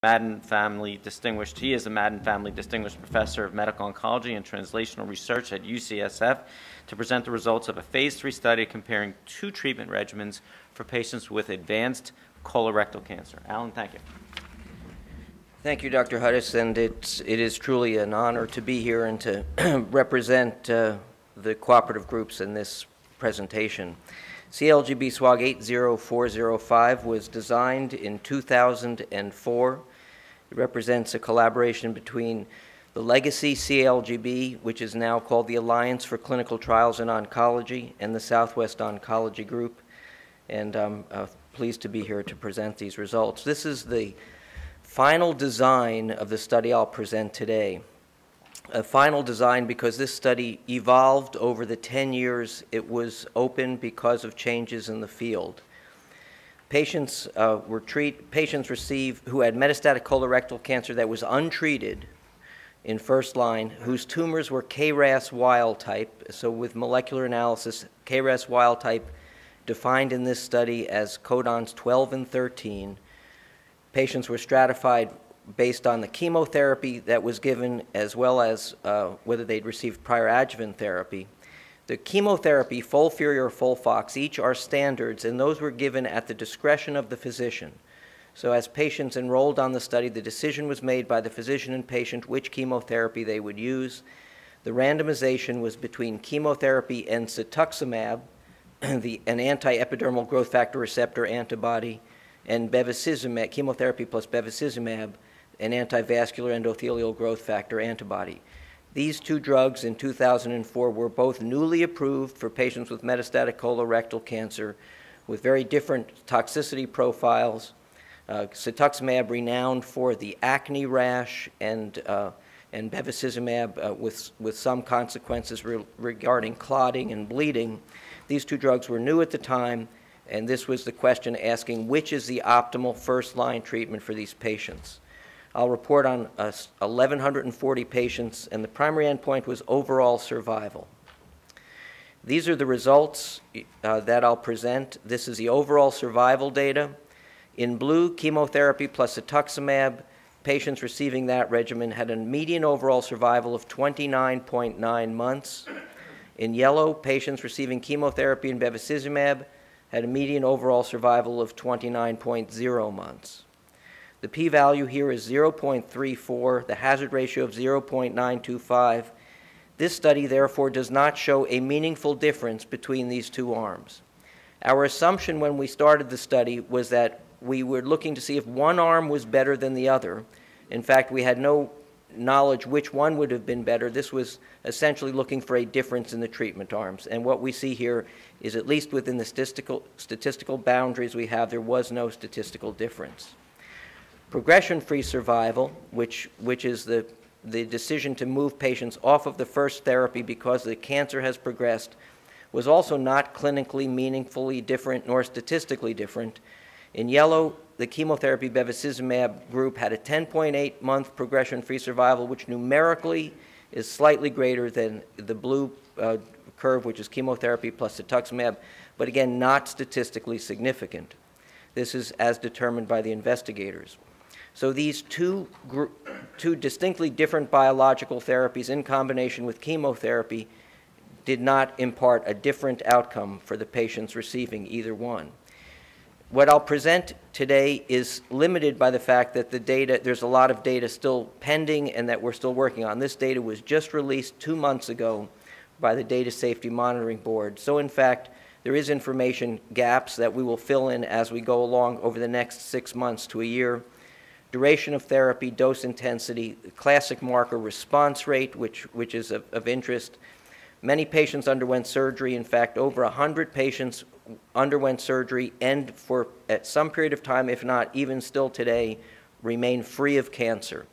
Madden Family Distinguished. He is the Madden Family Distinguished Professor of Medical Oncology and Translational Research at UCSF to present the results of a phase 3 study comparing 2 treatment regimens for patients with advanced colorectal cancer. Alan, thank you. Thank you, Dr. Hudis, and it is truly an honor to be here and to represent the cooperative groups in this presentation. CALGB SWOG 80405 was designed in 2004. It represents a collaboration between the legacy CALGB, which is now called the Alliance for Clinical Trials in Oncology, and the Southwest Oncology Group. And I'm pleased to be here to present these results. This is the final design of the study I'll present today. A final design because this study evolved over the 10 years it was open because of changes in the field. Patients received who had metastatic colorectal cancer that was untreated in first line, whose tumors were KRAS wild type. So with molecular analysis, KRAS wild type defined in this study as codons 12 and 13. Patients were stratified based on the chemotherapy that was given as well as whether they'd received prior adjuvant therapy. The chemotherapy, FOLFIRI or FOLFOX, each are standards, and those were given at the discretion of the physician. So as patients enrolled on the study, the decision was made by the physician and patient which chemotherapy they would use. The randomization was between chemotherapy and cetuximab, an anti-epidermal growth factor receptor antibody, and bevacizumab, chemotherapy plus bevacizumab, an anti-vascular endothelial growth factor antibody. These 2 drugs in 2004 were both newly approved for patients with metastatic colorectal cancer with very different toxicity profiles. Cetuximab renowned for the acne rash, and bevacizumab with some consequences regarding clotting and bleeding. These 2 drugs were new at the time, and this was the question asking which is the optimal first-line treatment for these patients. I'll report on 1,140 patients, and the primary endpoint was overall survival. These are the results that I'll present. This is the overall survival data. In blue, chemotherapy plus cetuximab, patients receiving that regimen had a median overall survival of 29.9 months. In yellow, patients receiving chemotherapy and bevacizumab had a median overall survival of 29.0 months. The p-value here is 0.34, the hazard ratio of 0.925. This study, therefore, does not show a meaningful difference between these 2 arms. Our assumption when we started the study was that we were looking to see if one arm was better than the other. In fact, we had no knowledge which one would have been better. This was essentially looking for a difference in the treatment arms. And what we see here is, at least within the statistical boundaries we have, there was no statistical difference. Progression-free survival, which is the decision to move patients off of the first therapy because the cancer has progressed, was also not clinically meaningfully different nor statistically different. In yellow, the chemotherapy bevacizumab group had a 10.8-month progression-free survival, which numerically is slightly greater than the blue curve, which is chemotherapy plus cetuximab, but again, not statistically significant. This is as determined by the investigators. So these two distinctly different biological therapies in combination with chemotherapy did not impart a different outcome for the patients receiving either one. What I'll present today is limited by the fact that there's a lot of data still pending and that we're still working on. This data was just released 2 months ago by the Data Safety Monitoring Board. So in fact, there is information gaps that we will fill in as we go along over the next 6 months to a year. Duration of therapy, dose intensity, classic marker response rate, which is of interest. Many patients underwent surgery. In fact, over 100 patients underwent surgery and for at some period of time, if not even still today, remain free of cancer.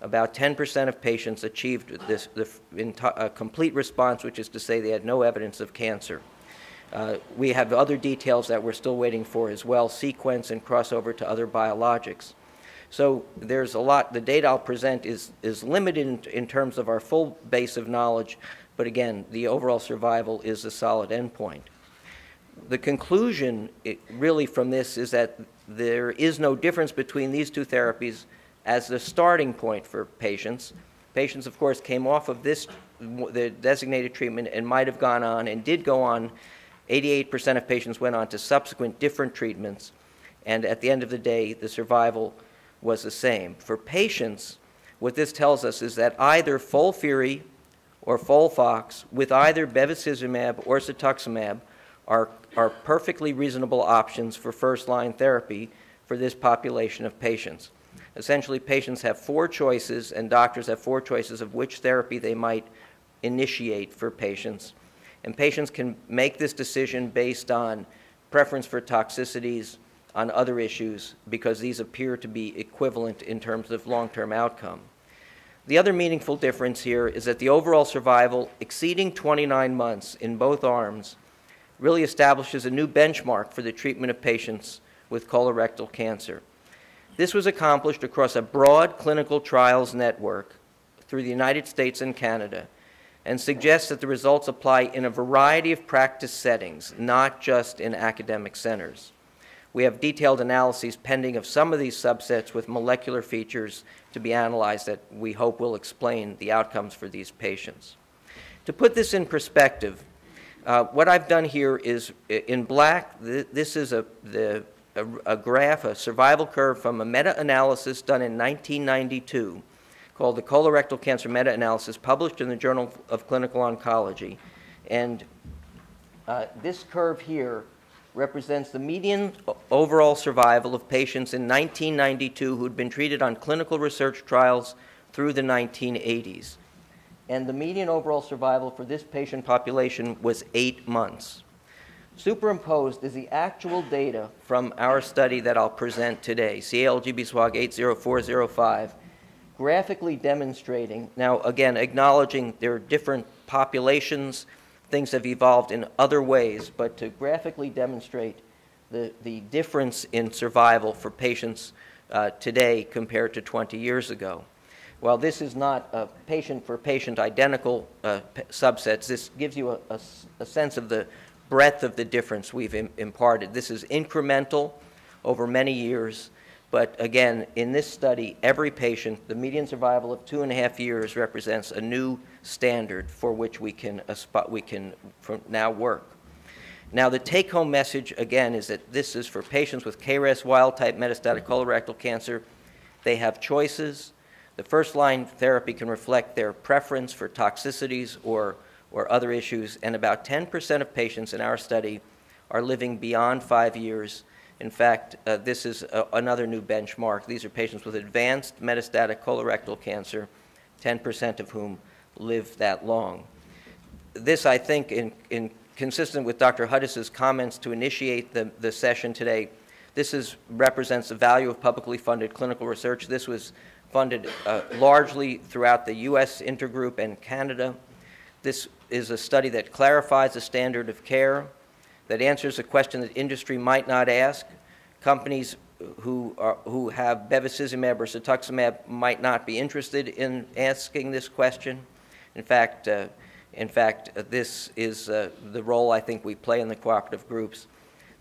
About 10% of patients achieved a complete response, which is to say they had no evidence of cancer. We have other details that we're still waiting for as well, sequence and crossover to other biologics. So there's a lot. The data I'll present is limited in terms of our full base of knowledge, but again, the overall survival is a solid endpoint. The conclusion really from this is that there is no difference between these two therapies as the starting point for patients. Patients, of course, came off of the designated treatment and might have gone on and did go on. 88% of patients went on to subsequent different treatments, and at the end of the day, the survival was the same. For patients, what this tells us is that either FOLFIRI or FOLFOX with either bevacizumab or cetuximab are perfectly reasonable options for first-line therapy for this population of patients. Essentially, patients have 4 choices, and doctors have 4 choices of which therapy they might initiate for patients. And patients can make this decision based on preference for toxicities, on other issues, because these appear to be equivalent in terms of long-term outcome. The other meaningful difference here is that the overall survival exceeding 29 months in both arms really establishes a new benchmark for the treatment of patients with colorectal cancer. This was accomplished across a broad clinical trials network through the United States and Canada, and suggests that the results apply in a variety of practice settings, not just in academic centers. We have detailed analyses pending of some of these subsets with molecular features to be analyzed that we hope will explain the outcomes for these patients. To put this in perspective, what I've done here is, in black, this is a graph, a survival curve from a meta-analysis done in 1992 called the Colorectal Cancer Meta-Analysis, published in the Journal of Clinical Oncology. And this curve here represents the median overall survival of patients in 1992 who'd been treated on clinical research trials through the 1980s. And the median overall survival for this patient population was 8 months. Superimposed is the actual data from our study that I'll present today, CALGB SWOG 80405, graphically demonstrating, now again, acknowledging there are different populations, things have evolved in other ways, but to graphically demonstrate the difference in survival for patients today compared to 20 years ago. While this is not a patient-for-patient identical subsets, this gives you a sense of the breadth of the difference we've imparted. This is incremental over many years, but again, in this study, every patient, the median survival of 2.5 years represents a new standard for which we can from now work. Now, the take-home message, again, is that this is for patients with KRAS wild-type metastatic colorectal cancer. They have choices. The first-line therapy can reflect their preference for toxicities or other issues, and about 10% of patients in our study are living beyond 5 years. In fact, this is another new benchmark. These are patients with advanced metastatic colorectal cancer, 10% of whom live that long. This, I think, consistent with Dr. Huddis's comments to initiate the session today, this represents the value of publicly funded clinical research. This was funded largely throughout the U.S. intergroup and Canada. This is a study that clarifies the standard of care, that answers a question that industry might not ask. Companies who have bevacizumab or cetuximab might not be interested in asking this question. In fact, this is the role I think we play in the cooperative groups.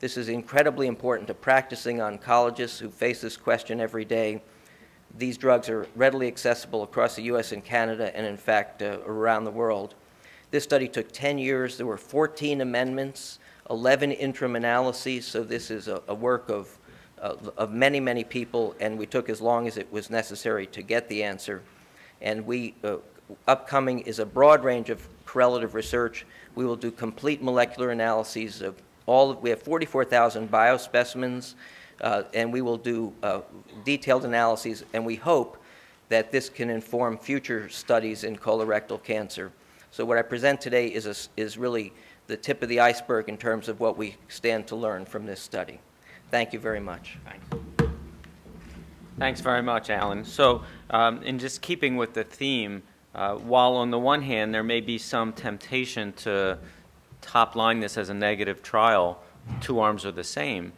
This is incredibly important to practicing oncologists who face this question every day. These drugs are readily accessible across the U.S. and Canada, and in fact, around the world. This study took 10 years. There were 14 amendments, 11 interim analyses, so this is a work of many, many people, and we took as long as it was necessary to get the answer. And upcoming is a broad range of correlative research. We will do complete molecular analyses of we have 44,000 biospecimens, and we will do detailed analyses, and we hope that this can inform future studies in colorectal cancer. So what I present today is really the tip of the iceberg in terms of what we stand to learn from this study. Thank you very much. Thanks very much, Alan. So in just keeping with the theme, while on the one hand there may be some temptation to top-line this as a negative trial, 2 arms are the same,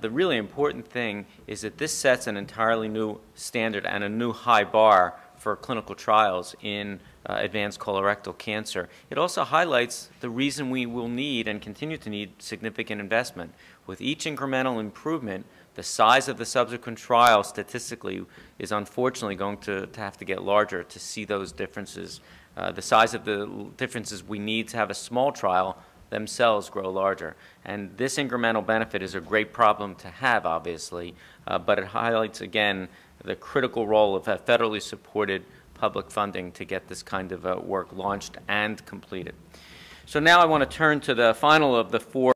the really important thing is that this sets an entirely new standard and a new high bar for clinical trials in advanced colorectal cancer. It also highlights the reason we will need and continue to need significant investment. With each incremental improvement, The size of the subsequent trial statistically is unfortunately going to have to get larger to see those differences. The size of the differences we need to have a small trial themselves grow larger. And this incremental benefit is a great problem to have, obviously, but it highlights, again, the critical role of federally supported public funding to get this kind of work launched and completed. So now I want to turn to the final of the 4